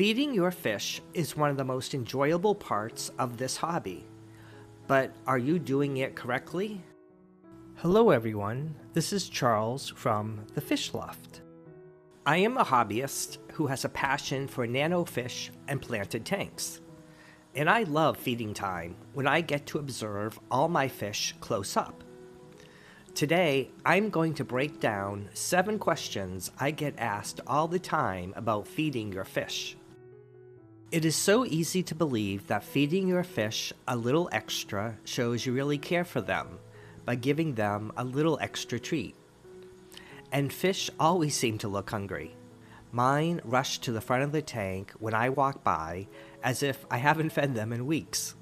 Feeding your fish is one of the most enjoyable parts of this hobby, but are you doing it correctly? Hello everyone, this is Charles from the FishLoft. I am a hobbyist who has a passion for nanofish and planted tanks, and I love feeding time when I get to observe all my fish close up. Today, I'm going to break down 7 questions I get asked all the time about feeding your fish. It is so easy to believe that feeding your fish a little extra shows you really care for them by giving them a little extra treat. And fish always seem to look hungry. Mine rush to the front of the tank when I walk by as if I haven't fed them in weeks.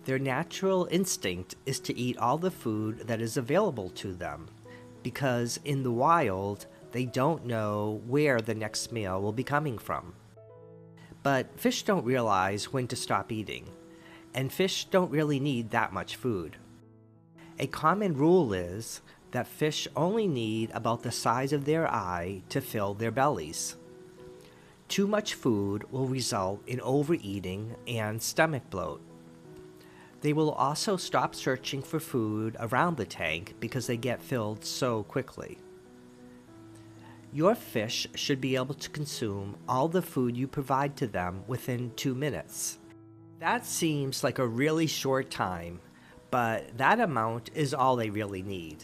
Their natural instinct is to eat all the food that is available to them, because in the wild, they don't know where the next meal will be coming from. But fish don't realize when to stop eating, and fish don't really need that much food. A common rule is that fish only need about the size of their eye to fill their bellies. Too much food will result in overeating and stomach bloat. They will also stop searching for food around the tank because they get filled so quickly. Your fish should be able to consume all the food you provide to them within 2 minutes. That seems like a really short time, but that amount is all they really need.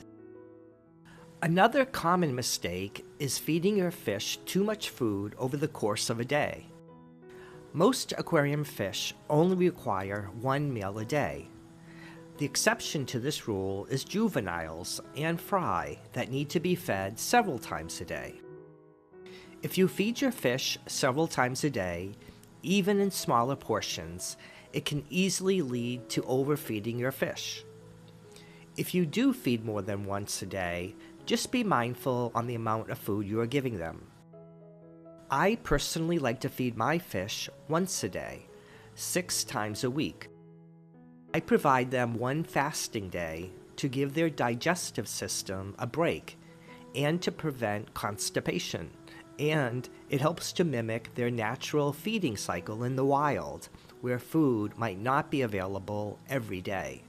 Another common mistake is feeding your fish too much food over the course of a day. Most aquarium fish only require 1 meal a day. The exception to this rule is juveniles and fry that need to be fed several times a day. If you feed your fish several times a day, even in smaller portions, it can easily lead to overfeeding your fish. If you do feed more than once a day, just be mindful on the amount of food you are giving them. I personally like to feed my fish once a day, 6 times a week. I provide them one fasting day to give their digestive system a break and to prevent constipation, and it helps to mimic their natural feeding cycle in the wild, where food might not be available every day.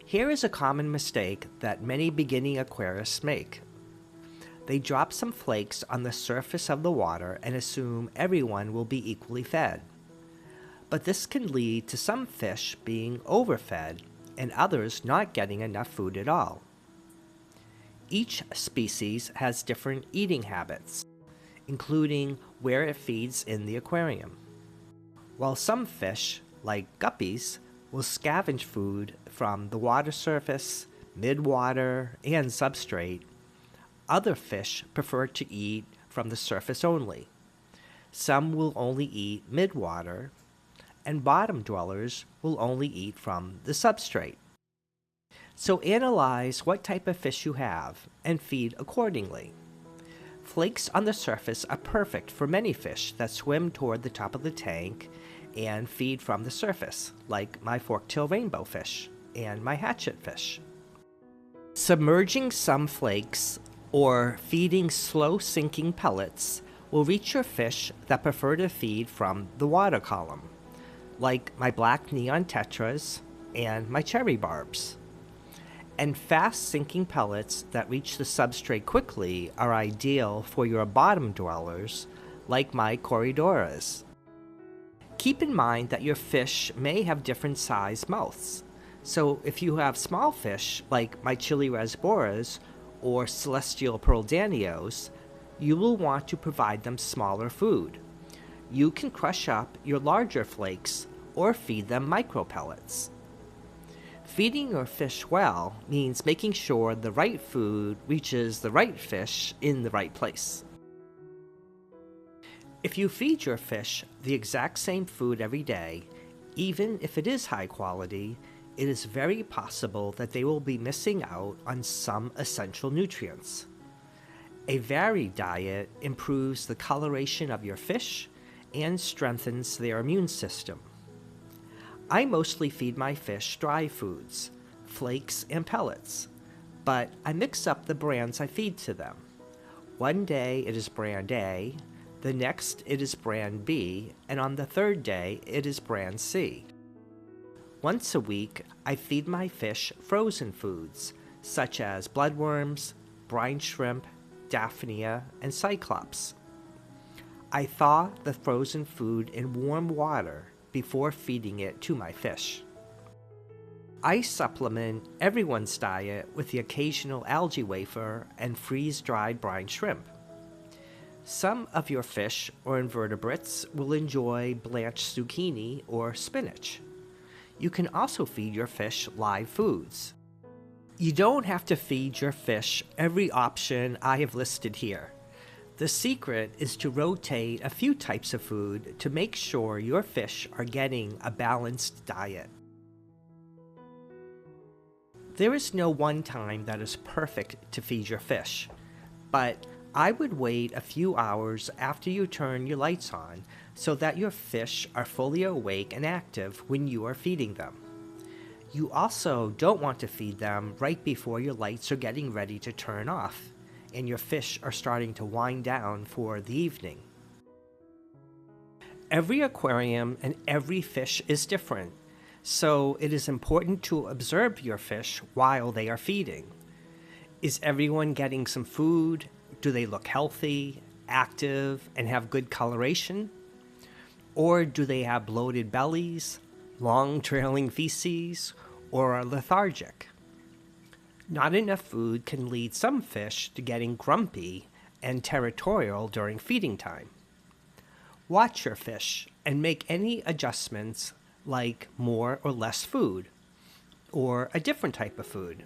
Here is a common mistake that many beginning aquarists make. They drop some flakes on the surface of the water and assume everyone will be equally fed. But this can lead to some fish being overfed and others not getting enough food at all. Each species has different eating habits, including where it feeds in the aquarium. While some fish, like guppies, will scavenge food from the water surface, midwater, and substrate, other fish prefer to eat from the surface only. Some will only eat midwater, and bottom dwellers will only eat from the substrate. So analyze what type of fish you have and feed accordingly. Flakes on the surface are perfect for many fish that swim toward the top of the tank and feed from the surface, like my fork-tail rainbow fish and my hatchet fish. Submerging some flakes or feeding slow-sinking pellets will reach your fish that prefer to feed from the water column, like my black neon tetras and my cherry barbs. And fast-sinking pellets that reach the substrate quickly are ideal for your bottom dwellers, like my corridoras. Keep in mind that your fish may have different sized mouths, so if you have small fish like my chili rasboras or celestial pearl danios, you will want to provide them smaller food. You can crush up your larger flakes or feed them micro pellets. Feeding your fish well means making sure the right food reaches the right fish in the right place. If you feed your fish the exact same food every day, even if it is high quality, it is very possible that they will be missing out on some essential nutrients. A varied diet improves the coloration of your fish and strengthens their immune system. I mostly feed my fish dry foods, flakes and pellets, but I mix up the brands I feed to them. One day it is brand A, The next it is brand B, and on the third day it is brand C. Once a week, I feed my fish frozen foods, such as bloodworms, brine shrimp, daphnia, and cyclops. I thaw the frozen food in warm water before feeding it to my fish. I supplement everyone's diet with the occasional algae wafer and freeze-dried brine shrimp. Some of your fish or invertebrates will enjoy blanched zucchini or spinach. You can also feed your fish live foods. You don't have to feed your fish every option I have listed here. The secret is to rotate a few types of food to make sure your fish are getting a balanced diet. There is no one time that is perfect to feed your fish, but I would wait a few hours after you turn your lights on so that your fish are fully awake and active when you are feeding them. You also don't want to feed them right before your lights are getting ready to turn off and your fish are starting to wind down for the evening. Every aquarium and every fish is different, so it is important to observe your fish while they are feeding. Is everyone getting some food? Do they look healthy, active, and have good coloration? Or do they have bloated bellies, long trailing feces, or are lethargic? Not enough food can lead some fish to getting grumpy and territorial during feeding time. Watch your fish and make any adjustments like more or less food, or a different type of food.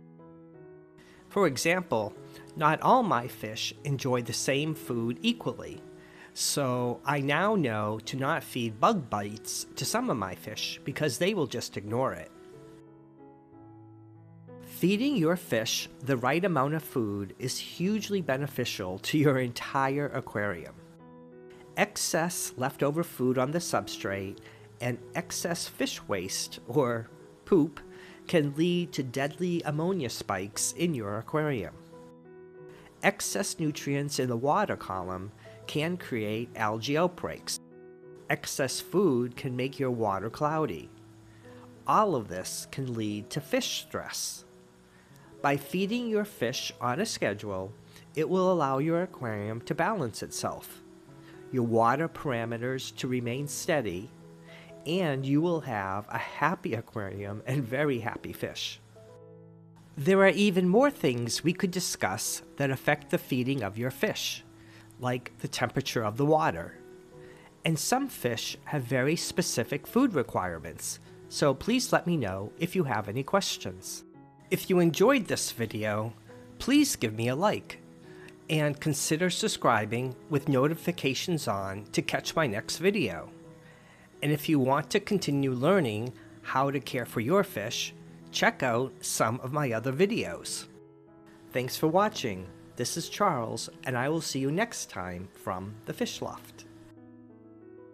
For example, not all my fish enjoy the same food equally, so I now know to not feed bug bites to some of my fish because they will just ignore it. Feeding your fish the right amount of food is hugely beneficial to your entire aquarium. Excess leftover food on the substrate and excess fish waste, or poop, can lead to deadly ammonia spikes in your aquarium. Excess nutrients in the water column can create algae outbreaks. Excess food can make your water cloudy. All of this can lead to fish stress. By feeding your fish on a schedule, it will allow your aquarium to balance itself, your water parameters to remain steady, and you will have a happy aquarium and very happy fish. There are even more things we could discuss that affect the feeding of your fish, like the temperature of the water. And some fish have very specific food requirements, so please let me know if you have any questions. If you enjoyed this video, please give me a like, and consider subscribing with notifications on to catch my next video. And if you want to continue learning how to care for your fish, check out some of my other videos. Thanks for watching. This is Charles, and I will see you next time from the FishLoft.